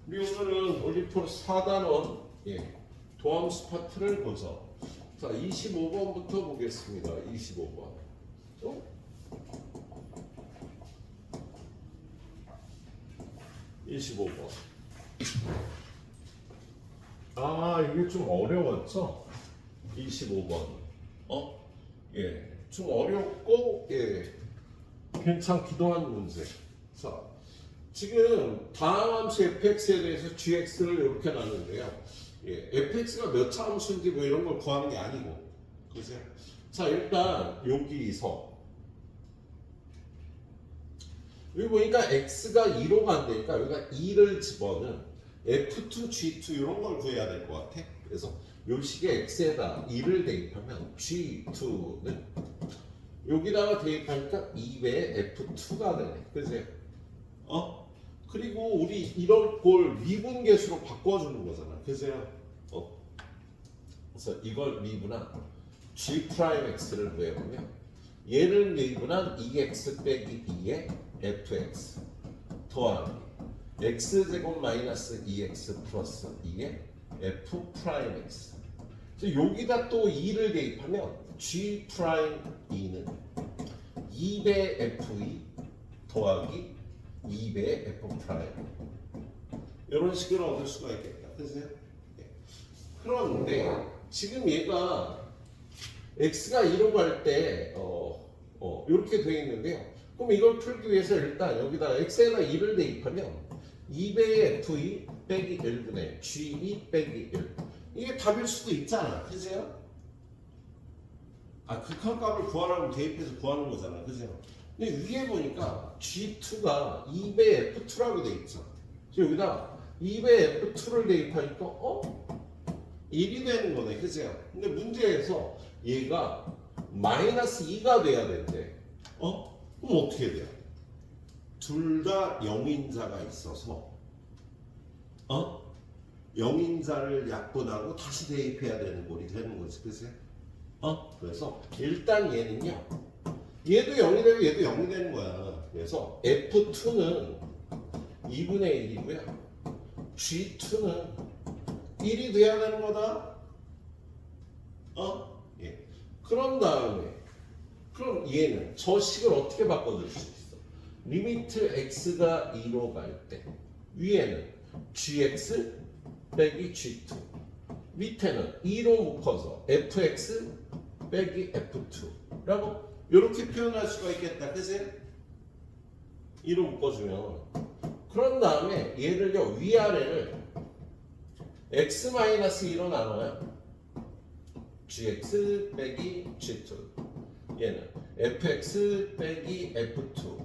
우리 오늘은 올림픽 4단원 도함수 파트를 보죠. 자, 25번부터 보겠습니다. 25번. 25번. 아, 이게 좀 어려웠죠? 25번. 좀 어렵고, 괜찮기도 한 문제. 자, 지금 다음 함수 fx에 대해서 gx를 이렇게 나누는데요. fx가 몇 차 함수인지 뭐 이런 걸 구하는 게 아니고, 그죠? 자, 일단 여기서 여기 보니까 x가 2로 간다니까 여기가 2를 집어넣은 f2, g2 이런 걸 구해야 될 것 같아. 그래서 요 식의 x에다 2를 대입하면 g2는 여기다가 대입하니까 2배의 f2가 되네. 그지? 그리고 우리 이런 걸 미분계수로 바꿔주는 거잖아. 그죠? 그래서 이걸 미분한 g'x를 구해보면 얘를 미분한 2x 빼기 2의 fx 더하기 x제곱 마이너스 2x 플러스 2의 f'x. 여기다 또 2를 대입하면 g'e는 2배 f2 더하기 2배의 f' 이런 식으로 얻을 수가 있겠다. 그죠? 그런데 지금 얘가 x가 2로 갈 때 이렇게 되어 있는데요. 그럼 이걸 풀기 위해서 일단 여기다 x에다 2를 대입하면 2배의 f2 빼기 1분의 g2 빼기 1 이게 답일 수도 있잖아. 그죠? 극한값을 구하라고 대입해서 구하는 거잖아. 그죠? 근데 위에 보니까 G2가 2배 F2라고 돼 있죠. 여기다 2배 F2를 대입하니까 1이 되는 거네. 그죠? 근데 문제에서 얘가 마이너스 2가 돼야 되는데 그럼 어떻게 돼요? 둘 다 0인자가 있어서 0인자를 약분하고 다시 대입해야 되는 꼴이 되는 거지. 그죠? 그래서 일단 얘는요. 얘도 0이 되고 얘도 0이 되는 거야. 그래서 F2는 2분의 1이고요. G2는 1이 돼야 되는 거다. 그런 다음에 그럼 얘는 저 식을 어떻게 바꿔줄 수 있어? 리미트 x가 2로 갈 때 위에는 gx 빼기 g2 밑에는 2로 묶어서 fx 빼기 f2라고 이렇게 표현할 수가 있겠다. 그치? 2로 묶어주면 그런 다음에 얘를요 위아래를 x-2로 나눠요. gx 빼기 g2 얘는 fx 빼기 f2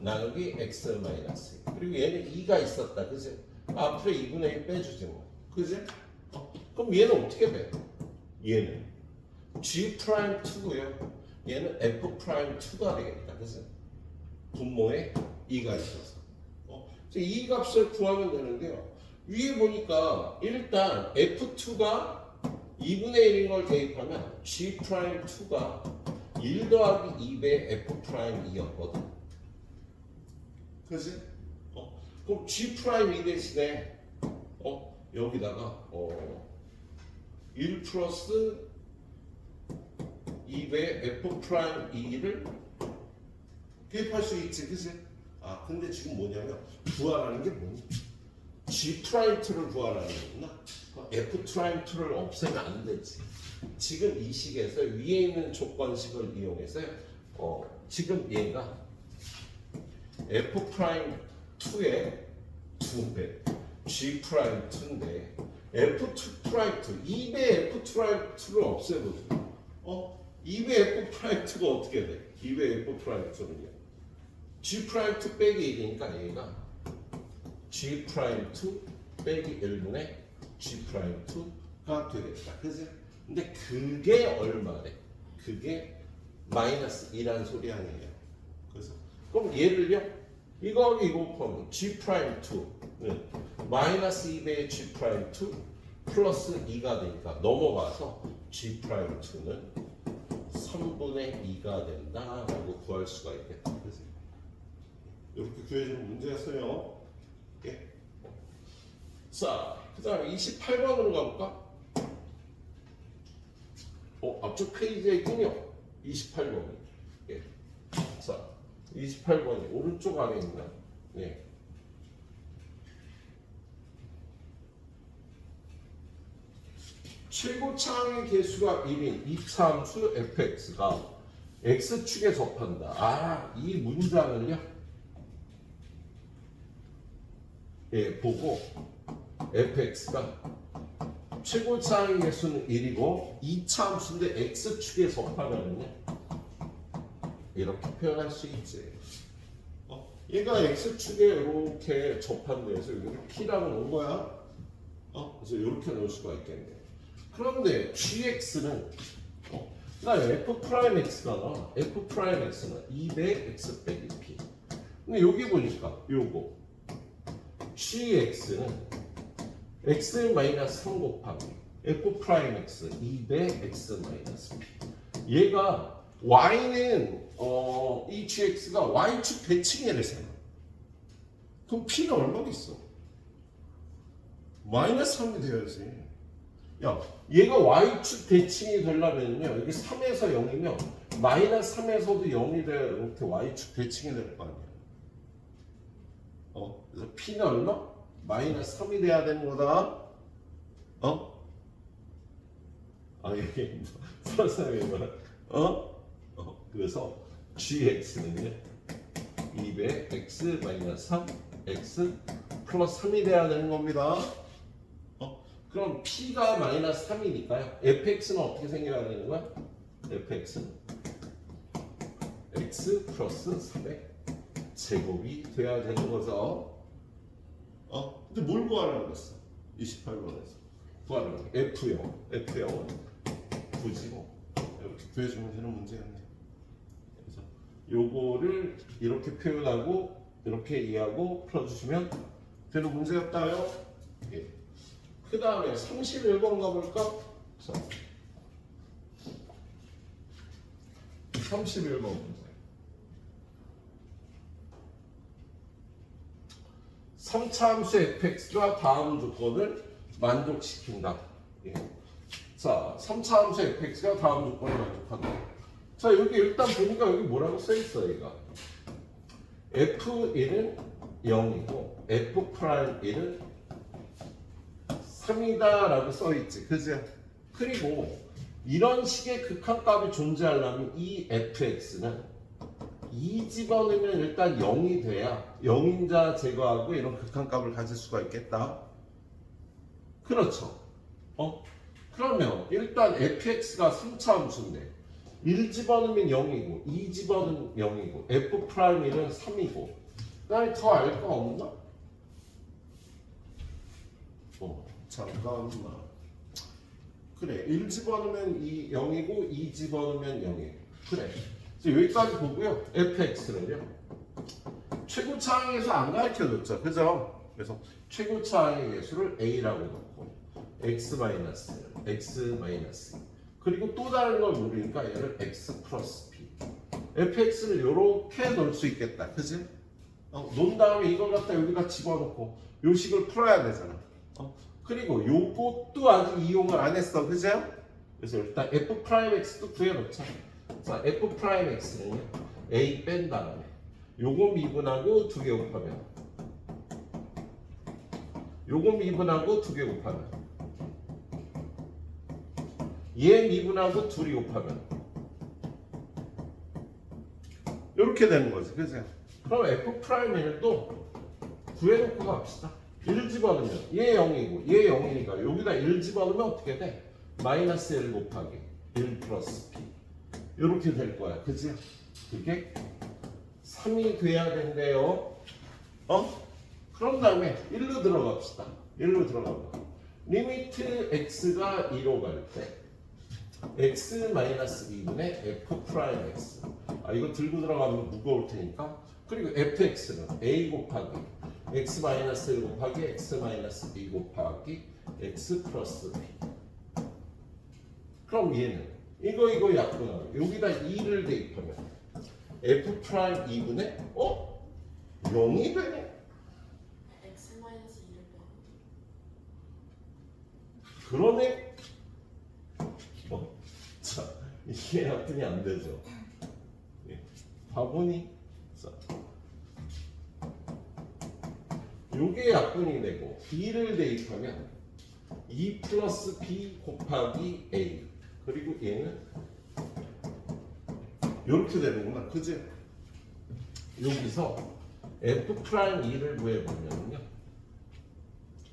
나누기 x-2 그리고 얘는 2가 있었다. 그치? 앞으로 2분의 1 빼주지 뭐. 그치? 그럼 얘는 어떻게 돼? 얘는 G'2고요. 얘는 F'2가 되겠다. 그래서 분모에 2가 있어서. 이 값을 구하면 되는데요. 위에 보니까 일단 F2가 2분의 1인 걸 대입하면 G'2가 1 더하기 2배 F'2였거든. 그치? 그럼 G'2 대신에 여기다가 1 플러스 2배 F'2를 대입할 수 있지. 그치? 근데 지금 뭐냐면 구하라는 게 뭐니? G'2를 구하라는 거구나. F'2를 없애면 안 되지. 지금 이 식에서 위에 있는 조건식을 이용해서요. 지금 얘가 F'2의 2배 G'2인데 F'2 2배 F'2를 없애보죠. 2배 F'2가 어떻게 돼? 2배 F'2는요. G'2 빼기 1이니까 얘가 G'2 빼기 1분의 G'2가 되겠다. 그지? 근데 그게 얼마래? 그게 마이너스 2라는 소리 아니에요. 그래서 그럼 얘를요. 이거 곱하면 G'2는 마이너스 2배의 G'2 플러스 2가 되니까 넘어가서 G'2는 3분의 2가 된다라고 구할 수가 있겠다. 그래서 이렇게 구해주는 문제였어요. 자, 그 다음에 28번으로 가볼까? 앞쪽 페이지에 있군요. 28번이. 예. 자, 28번이 오른쪽 아래 있나? 예. 최고차항의 개수가 1인 이차함수 fx가 x축에 접한다. 이 문장을요. 예, 보고 fx가 최고차항의 개수는 1이고 이차함수인데 x축에 접하면요. 이렇게 표현할 수 있지. 얘가 x축에 이렇게 접한대서 여기 p라고 놓은 거야. 그래서 이렇게 넣을 수가 있겠네. 그런데 gx는 나 f'x가 나와. f'x는 200x 빼기 p. 근데 여기 보니까 요거 gx는 x-3 곱하기 f'x 200x p. 얘가 y는 이 gx가 y축 대칭이래서 그럼 p는 얼마겠어? 마이너스 3이 되어야지. 야, 얘가 y축 대칭이 되려면요 여기 3에서 0이면 마이너스 3에서도 0이 돼야 이렇게 y축 대칭이 될 거 아니야. 그래서 p는 얼마? 마이너스 3이 돼야 되는 거다. 이게 플러스는 뭐야? 그래서 gx는요 200x 마이너스 3 x 플러스 3이 돼야 되는 겁니다. 그럼 p가 마이너스 3이니까요. fx는 어떻게 생겨야 되는 거야? fx는 x 플러스 3의 제곱이 돼야 되는 거죠. 근데 뭘 구하라고 그랬어? 28번에서 구하라고 F0은 굳이 이렇게 구해주면 되는 문제였네. 그래서 요거를 이렇게 표현하고 이렇게 이해하고 풀어주시면 되는 문제였다요. 예. 그 다음에 31번 가볼까? 자, 31번 문제. 3차 함수 fx가 다음 조건을 만족시킨다. 예. 자, 3차 함수 fx가 다음 조건을 만족한다. 자, 여기 일단 보니까 여기 뭐라고 써있어, 얘가. f1은 0이고 f'1은 3이다 라고 써있지. 그죠? 그리고 이런 식의 극한값이 존재하려면 이 fx는 2 집어넣으면 일단 0이 돼야 0인자 제거하고 이런 극한값을 가질 수가 있겠다. 그렇죠. 그러면 일단 fx가 3차 함수인데 1 집어넣으면 0이고 2 집어넣으면 0이고 f'1은 3이고 그다음에 더 알 거 없나? 잠깐만. 그래, 1 집어넣으면 0이고 2 집어넣으면 0이고 그래. 여기까지 보고요. fx는요. 최고차항에서 안 가르쳐줬죠. 그죠? 그래서 최고차항의 개수를 a라고 놓고 x 그리고 또 다른 걸 모르니까 얘를 x 플러스 p fx를 이렇게 넣을 수 있겠다. 그지? 놓은 다음에 이걸 갖다 여기다 집어넣고 요 식을 풀어야 되잖아. 그리고 요것도 아직 이용을 안 했어. 그죠? 그래서 일단 f'x도 구해놓자. 자, f'x는요 a 뺀 다음에 요거 미분하고 2개 곱하면 요거 미분하고 2개 곱하면 얘 미분하고 둘이 곱하면 이렇게 되는 거지. 그죠? 그럼 f'을 또 구해놓고 갑시다. 1 집어넣으면 얘 0이고 얘 0이니까 여기다 1 집어넣으면 어떻게 돼? 마이너스 1 곱하기 1 플러스 p 이렇게 될 거야. 그지? 그게 3이 돼야 된대요. 그런 다음에 1로 들어갑시다. 1로 들어가봐. 리미트 x가 2로 갈 때 x-2분의 f'(x) 이거 들고 들어가면 무거울 테니까 그리고 fx는 a 곱하기 x-1 곱하기 x-2 곱하기 x 플러스 p 그럼 얘는 이거 약분하면 여기다 2를 대입하면 f'2분의 0이 되네. x-2를 그러네. 자, 이게 약분이 안 되죠. 예. 바보니? 자, 요게 약분이 되고 b를 대입하면 2 플러스 b 곱하기 a 그리고 얘는 이렇게 되는구나. 그지? 여기서 f'2를 구해보면요.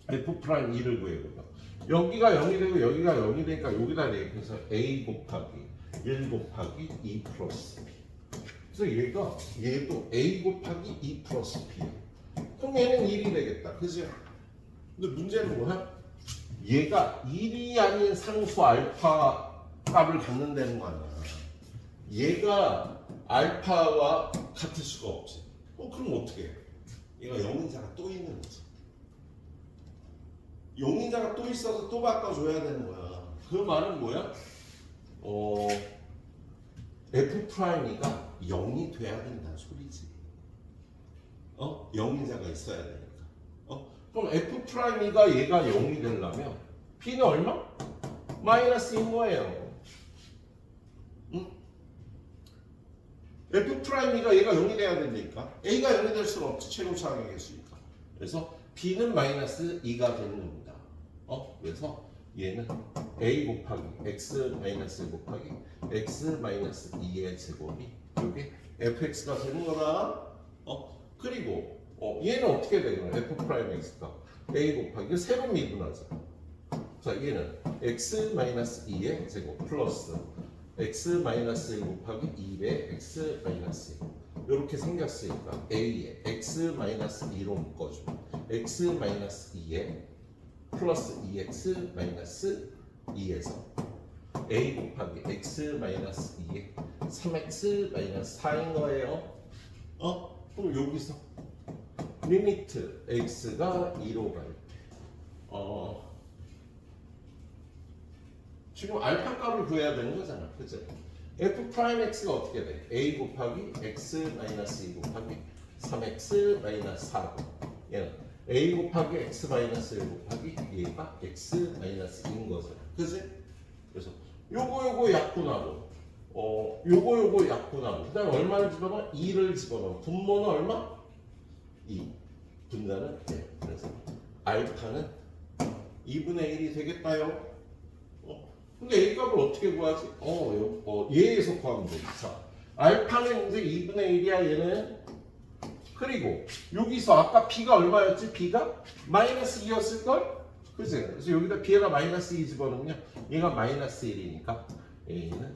f'2를 구해보면 여기가 0이 되고 여기가 0이 되니까 여기다 대입해서 a 곱하기 1 곱하기 2 플러스 b. 그래서 얘도 a 곱하기 2 플러스 b야. 그럼 얘는 1이 되겠다. 그죠? 근데 문제는 뭐야? 얘가 1이 아닌 상수 알파 값을 갖는다는 거 아니야. 얘가 알파와 같을 수가 없지. 그럼 어떻게 해? 얘가 0인자가 또 있는 거지. 0인자가 또 있어서 또 바꿔줘야 되는 거야. 그 말은 뭐야? F'이가 0이 돼야 된다는 소리지. 0인자가 있어야 되니까. 그럼 F'이가 얘가 0이 되려면 B는 얼마? 마이너스인 거예요. 응? F'이가 얘가 0이 돼야 되니까 A가 0이 될 수는 없지. 최고차항의 개수니까. 그래서 B는 마이너스 2가 되는 겁니다. 그래서 얘는 A 곱하기 X 마이너스 곱하기 X 마이너스 2의 제곱이 이게 fx가 되는 거다. 그리고 얘는 어떻게 되냐? F'X가 A 곱하기 새로 미분하자. 자, 얘는 X 마이너스 2의 제곱 플러스 X 마이너스 1 곱하기 2의 X 마이너스 2 이렇게 생겼으니까 A에 X 마이너스 2로 묶어주면 X 마이너스 2에 플러스 2X 마이너스 2에서 A 곱하기 X 마이너스 2에 3X 마이너스 4인 거예요. 그럼 여기서 리미트 X가 2로 갈 때 지금 알파 값을 구해야 되는 거잖아. 그죠? F'X가 어떻게 돼? A 곱하기 X 마이너스 2 곱하기 3X 마이너스 4. 얘는 A 곱하기 X 마이너스 1 곱하기 얘가 X 마이너스 2인 거잖아. 그지? 그래서 요거 약분하고 요거 약분하고 그 다음에 얼마를 집어넣어? 2를 집어넣어. 분모는 얼마? 2. 분자는 1. 그래서 알파는 2분의 1이 되겠다요. 근데 A 값을 어떻게 구하지? 얘에서 구하면 돼. 자, 알파는 이제 2분의 1이야 얘는. 그리고 여기서 아까 B가 얼마였지? B가 마이너스 2였을걸? 그치? 그래서 여기다 B에다 마이너스 2 집어넣으면 얘가 마이너스 1이니까 A는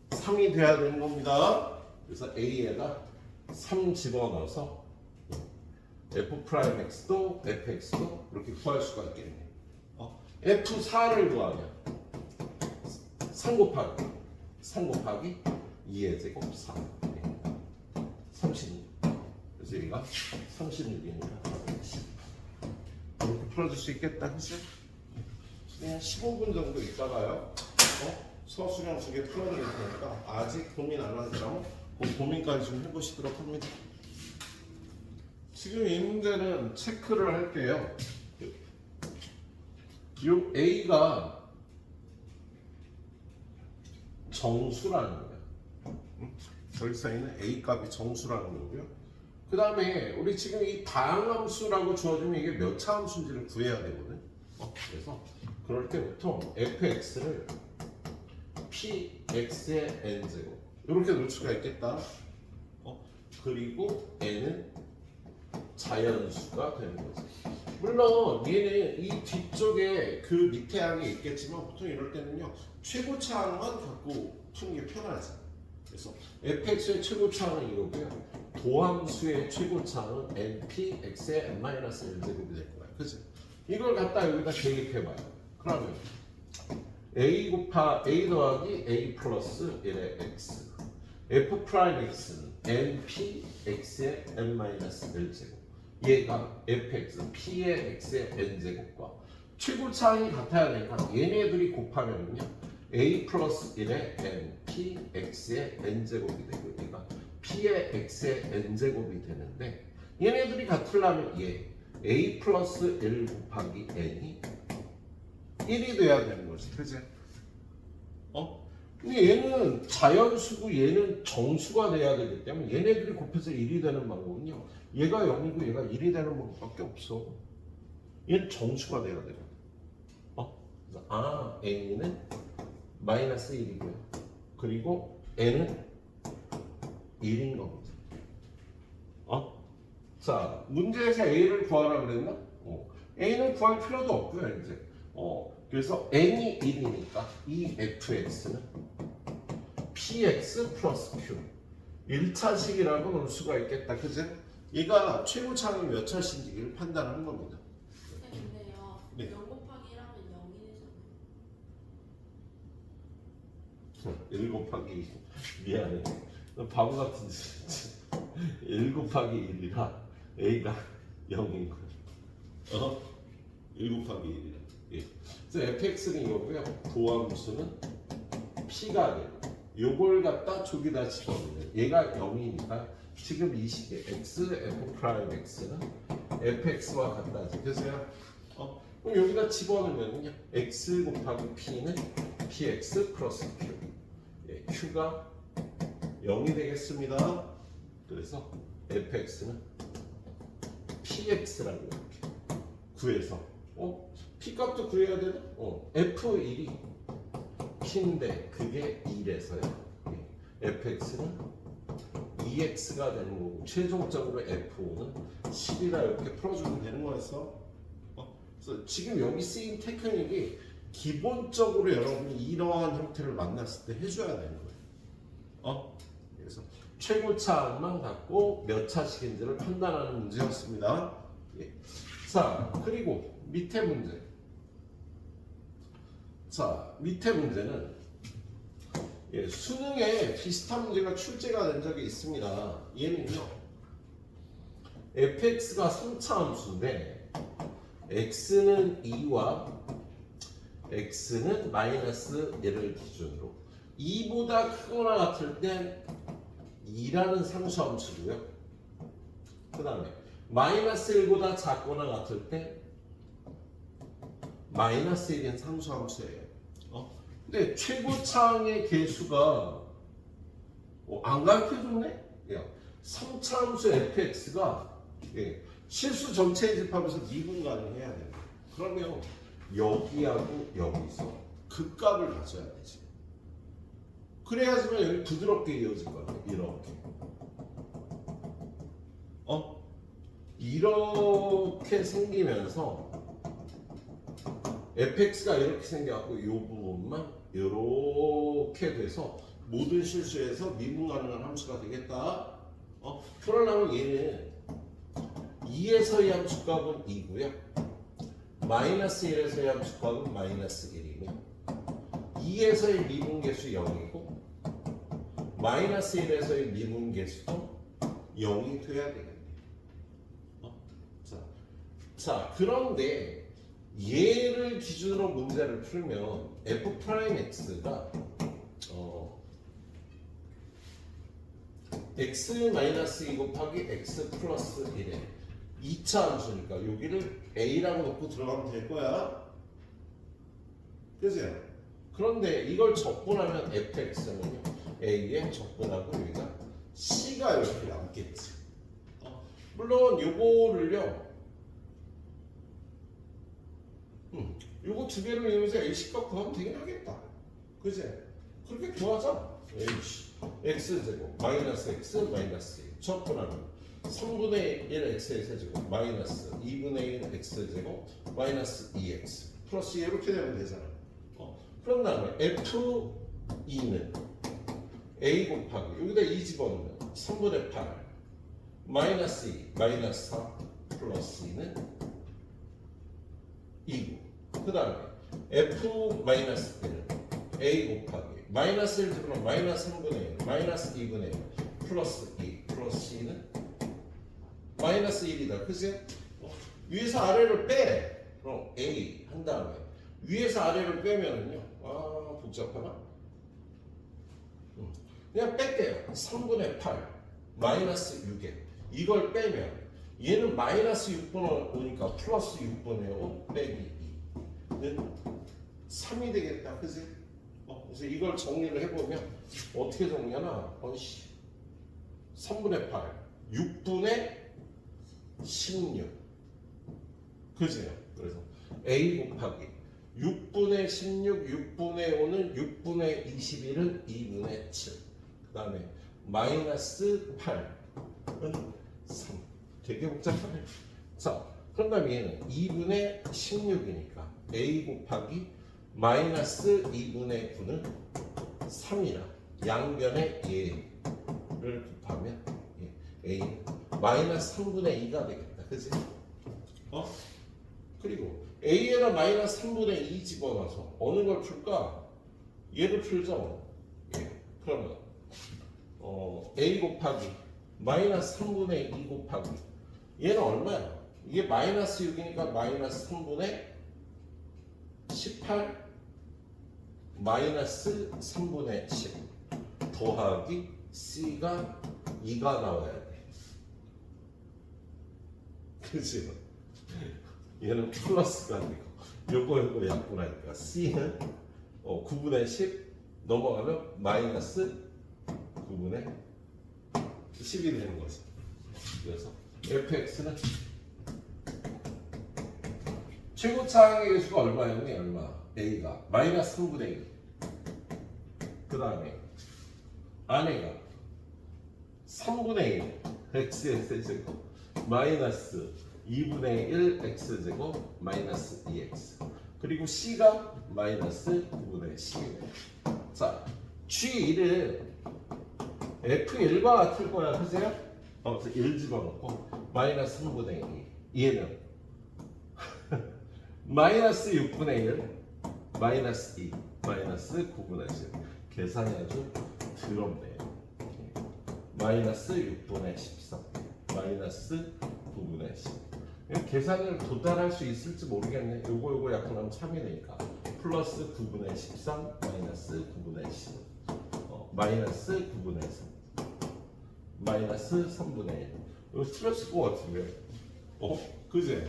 3이 돼야 되는 겁니다. 그래서 A에다 3 집어넣어서 F'X도 Fx도 이렇게 구할 수가 있겠네. F4를 구하면 3 곱하기 2의 제곱 4 36. 그래서 여기가 36이니까 이렇게 풀어줄 수 있겠다. 그치? 그냥 15분 정도 있다가요 서술형 두 개 풀어드릴 테니까 아직 고민 안 하시라면 그 고민까지 좀 해보시도록 합니다. 지금 이 문제는 체크를 할게요. 이 A가 정수라는 거예요. 절사에는 A 값이 정수라는 거고요. 그 다음에 우리 지금 이 다항함수라고 주어지면 이게 몇 차 함수인지를 구해야 되거든. 그래서 그럴 때 보통 fx를 px의 n제곱 이렇게 놓을 수가 있겠다. 그리고 n은 자연수가 되는 거지. 물론 얘는 이 뒤쪽에 그 밑에 항이 있겠지만 보통 이럴 때는요 최고차항만 갖고 푸는 게 편하지. 그래서 fx의 최고차항은 이거고요. 도함수의 최고차항은 npx의 n-1제곱이 될 거야. 그치? 이걸 갖다 여기다 대입해봐요. 그러면 a 더하기 a 플러스 1의 x f'x는 npx의 n-1제곱 얘가 fx, p의 x의 n제곱과 최고차항이 같아야 되니까 얘네들이 곱하면요 a 플러스 1의 n, p, x의 n제곱이 되고 얘가 p의 x의 n제곱이 되는데 얘네들이 같으려면 얘 a 플러스 1 곱하기 n이 1이 돼야 되는 거지, 그지? 근데 얘는 자연수고 얘는 정수가 돼야 되기 때문에 얘네들이 곱해서 1이 되는 방법은요. 얘가 0이고 얘가 1이 되는 방법밖에 없어. 얘는 정수가 돼야 돼. 그래서 n은 마이너스 1이고요. 그리고 n은 1인 겁니다. 자, 문제에서 a를 구하라 그랬나? a는 구할 필요도 없고요, 이제. 그래서 n이 1이니까 이 fx는 px 플러스 q 1차식이라고 놓을 수가 있겠다, 그죠? 얘가 최고차항이 몇 차식인지를 판단하는 겁니다. 근데요. 네. 0 곱하기 1하면 0이 되잖아요. 1 곱하기 미안해. 너 바보 같은 짓. 1 곱하기 1이라 a가 0인 거야. 1 곱하기 1이라. 예. 그래서 fx는 이거고요. 도함수는 p가 되고 요걸 갖다 저기다 집어넣으면 얘가 0이니까 지금 이 식의 x, f 프라임 x는 fx와 같다지. 그래서요. 그럼 여기다 집어넣으면요. x 곱하기 p는 px 플러스 q. 예, q가 0이 되겠습니다. 그래서 fx는 px라고 이렇게 구해서 p 값도 구해야 되나? f1이 p인데 그게 1에서요. fx는 2x가 되는 거고 최종적으로 f5는 10이라 이렇게 풀어주면 되는 거였어. 그래서 지금 여기 쓰인 테크닉이 기본적으로 여러분이 이러한 형태를 만났을 때 해줘야 되는 거예요. 그래서 최고차항만 갖고 몇 차식인지를 판단하는 문제였습니다. 예. 자, 그리고 밑에 문제. 자, 밑에 문제는 수능에 비슷한 문제가 출제가 된 적이 있습니다. 얘는요, fx가 3차 함수인데 x는 2와 x는 마이너스 1을 기준으로 2보다 크거나 같을 땐 2라는 상수함수고요. 그 다음에 마이너스 1보다 작거나 같을 때 마이너스 1인 상수함수예요. 근데 최고차항의 개수가 안 가르쳐줬네? 3차 함수 fx가 실수 전체에 집합해서 미분 가능해야 돼요. 그러면 여기하고 여기서 극값을 가져야 되지. 그래야지만 여기 부드럽게 이어질 거 같아요. 이렇게 생기면서 fx가 이렇게 생겨갖고 이 부분만 이렇게 돼서 모든 실수에서 미분 가능한 함수가 되겠다. 그러려면 얘는 2에서의 함수값은 2고요. 마이너스 1에서의 함수값은 마이너스 1이며 2에서의 미분계수 0이고 마이너스 1에서의 미분계수도 0이 돼야 되겠네요. 자, 그런데 얘를 기준으로 문제를 풀면 f 프라임 x가 x-2 곱하기 x 플러스 1에 2차 함수니까 여기를 a라고 놓고 들어가면 될 거야. 그죠? 그런데 이걸 적분하면 fx는요 a에 적분하고 여기가 c가 이렇게 남겠지. 물론 요거를요 요거 두 개를 이용해서 a씨값 구하면 되긴 하겠다. 그지? 그렇게 구하자. x제곱 마이너스 x 마이너스 2 적분하면 3분의 1 x의 세제곱 마이너스 2분의 1 x제곱 마이너스 2x 플러스 2 이렇게 되면 되잖아. 그런 다음에 f2는 a 곱하기 여기다 2 집어넣으면 3분의 8 마이너스 2 마이너스 4 플러스 2는 2고 그 다음에 f 마이너스 1은 a 곱하기 마이너스 1 집어넣으면 마이너스 3분의 1 마이너스 2분의 1 플러스 2 플러스 2는 마이너스 1이다. 그치? 위에서 아래를 빼. 그럼 a 한 다음에 위에서 아래를 빼면은요 복잡하나? 그냥 뺄게요. 3분의 8 마이너스 6에 이걸 빼면 얘는 마이너스 6분의 5니까 플러스 6분의 5 빼기 2는 3이 되겠다. 그지? 그래서 이걸 정리를 해보면 어떻게 정리하나? 3분의 8, 6분의 16. 그지요? 그래서 A 곱하기 6분의 16, 6분의 5는 6분의 21은 2분의 7. 그 다음에 마이너스 8은 3. 되게 복잡하네. 자, 그런 다음에 얘는 2분의 16이니까 A 곱하기 마이너스 2분의 9는 3이라 양변의 얘를 곱하면 A는 마이너스 3분의 2가 되겠다. 그치? 그리고 A에다 마이너스 3분의 2 집어넣어서 어느 걸 풀까? 얘를 풀죠. 그러면 A 곱하기 마이너스 3분의 2 곱하기 얘는 얼마야? 이게 마이너스 6이니까 마이너스 3분의 18 마이너스 3분의 10 더하기 C가 2가 나와야 돼. 그치? 얘는 플러스가 되고 요거 약분하니까 C는 9분의 10 넘어가면 마이너스 9분의 10이 되는 거죠. 그래서 fx는 최고차항의 개수가 얼마였니? 얼마? a가 마이너스 3분의 1. 그 다음에 아내가 3분의 1 x의 세제곱 마이너스 2분의 1 x제곱 마이너스 2x 그리고 c가 마이너스 9분의 11. 자, G1은 F1과 같을 거야. 그세요? 그래서 1 집어넣고 마이너스 3분의 2 얘는 마이너스 6분의 1 마이너스 2 마이너스 9분의 10 계산이 아주 더럽네요. 마이너스 6분의 13 마이너스 9분의 10 계산을 도달할 수 있을지 모르겠네. 요거 약분하면 참이니까 플러스 9분의 13 마이너스 9분의 10 마이너스 9분의 3 마이너스 3분의 1 이거 틀렸을 것 같은데 그제?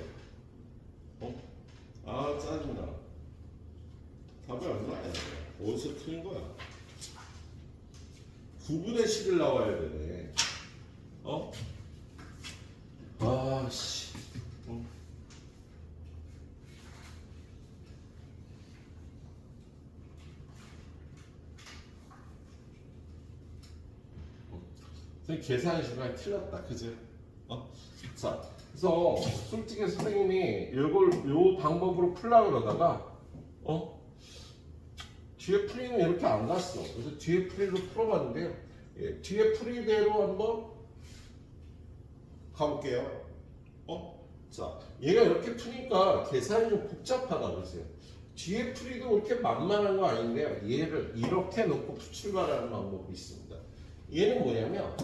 아 짜증나. 답이 얼마야? 어디서 틀린 거야? 9분의 10을 나와야 되네. 아씨. 계산의 중간에 틀렸다. 그지? 자, 그래서 솔직히 선생님이 요 방법으로 풀려고 그러다가 뒤에 풀이는 이렇게 안 갔어. 그래서 뒤에 풀이로 풀어봤는데요. 뒤에 풀이대로 한번 가볼게요. 자, 얘가 이렇게 푸니까 계산이 좀 복잡하다 그러세요. 뒤에 풀이도 그렇게 만만한 거 아닌데요. 얘를 이렇게 놓고 출발하는 방법이 있습니다. 얘는 뭐냐면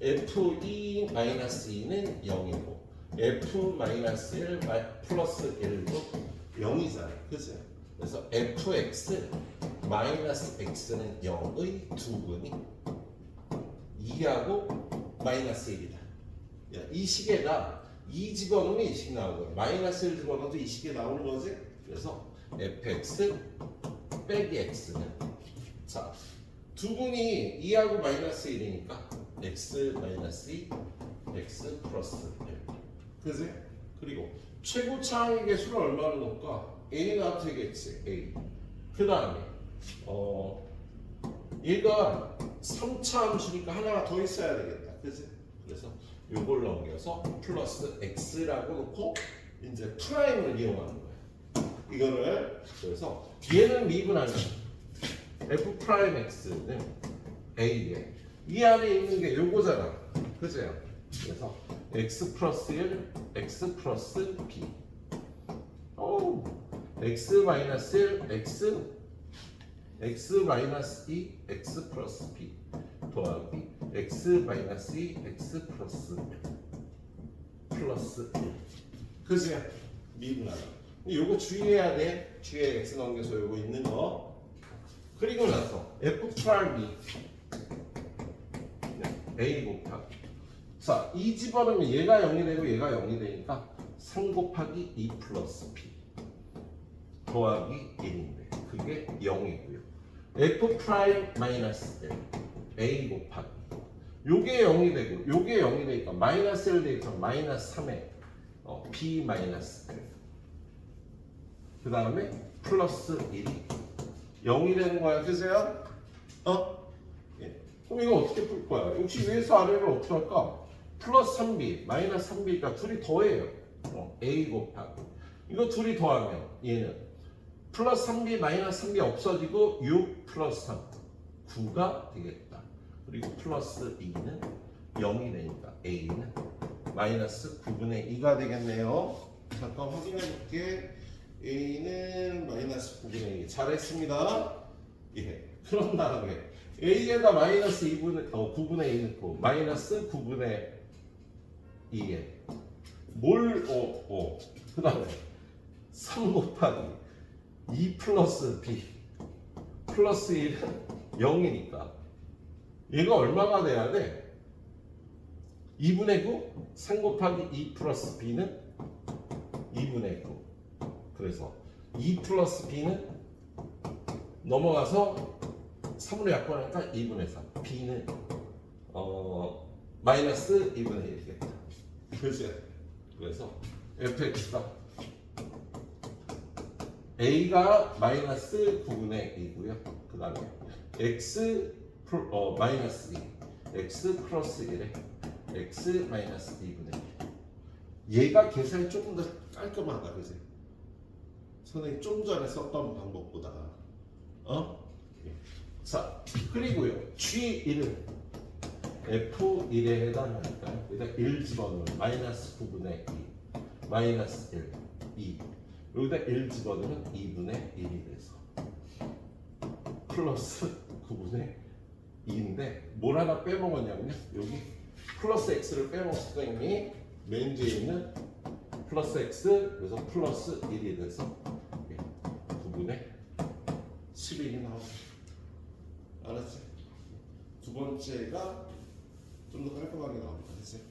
f2-2는 0이고 f-1 플러스 1도 0이잖아요. 그죠? 그래서 fx 마이너스 x는 0의 두분이 2하고 마이너스 1이다. 이 식에다 2 집어넣으면 이 식 나오고요. 마이너스 1 집어넣어도 이 식이 나오는 거지. 그래서 fx 빼기 x는 자 두분이 2하고 마이너스 1이니까 x 마이너스 2 x 플러스 1 그지? 그리고 최고차항의 개수를 얼마로 놓을까? a가 되겠지. a 그 다음에 얘가 3차 함수니까 하나가 더 있어야 되겠다. 그지? 그래서 요걸 넘겨서 플러스 x라고 놓고 이제 프라임을 이용하는 거야. 이거를 그래서 얘는 미분하면 f 프라임 x는 a에 이 안에 있는 게 요거잖아. 그죠? 그래서 x 플러스 1 x 플러스 b x 마이너스 1 x 마이너스 2 x 플러스 b 더하기 x 마이너스 2 x 플러스 1 그지? 미분하다. 요거 주의해야 돼. 뒤에 x 넘겨서 요거 있는 거. 그리고 나서 f 프라임 a 곱하기 자, 2 집어넣으면 얘가 0이 되고 얘가 0이 되니까 3 곱하기 2 플러스 b 더하기 1인데 그게 0이고요. f 프라임 마이너스 1 a 곱하기 요게 0이 되고 요게 0이 되니까 마이너스 1 되니까 마이너스 3에 b 마이너스 1 그 다음에 플러스 1이 0이 되는 거야. 그세요? 예. 그럼 이거 어떻게 풀 거야? 역시 위에서 아래를 어떻게 할까? 플러스 3b 마이너스 3b가 둘이 더해요. a 곱하기 이거 둘이 더하면 얘는 플러스 3b 마이너스 3b 없어지고 6 플러스 3 9가 되겠다. 그리고 플러스 2는 0이 되니까 a는 마이너스 9분의 2가 되겠네요. 잠깐 확인해 볼게. a는 마이너스 9분의 2 잘했습니다. 예. 그런 다음에 a에다 마이너스 9분의 2 넣고 마이너스 9분의 2에 그 다음에 3 곱하기 2 플러스 b 플러스 1은 0이니까 얘가 얼마가 돼야 돼? 2분의 9 3 곱하기 2 플러스 b는 2분의 9 그래서 2 플러스 b는 넘어가서 3으로 약분하니까 2분의 3 b는 마이너스 2분의 1이겠다. 그래서 fx가 a가 마이너스 9분의 2고요. 그 다음에 x 마이너스 2 x 플러스 1에 x 마이너스 2분의 1 얘가 계산이 조금 더 깔끔하다. 그지? 선생님 좀 전에 썼던 방법보다 자 그리고요 G1은 F1에 해당하니까 여기다 1 집어넣으면 마이너스 9분의 2 마이너스 1 2 여기다 1 집어넣으면 2분의 1이 돼서 플러스 9분의 2인데 뭘 하나 빼먹었냐면요 여기 플러스 x를 빼먹었으니까 이미 맨 뒤에 있는 플러스 x 그래서 플러스 1이 돼서 9분의 11이 나오죠. 알았지? 두 번째가 좀 더 깔끔하게 나옵니다. 됐어요?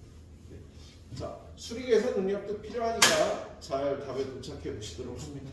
자, 수리 계산 능력도 필요하니까 잘 답에 도착해 보시도록 합니다.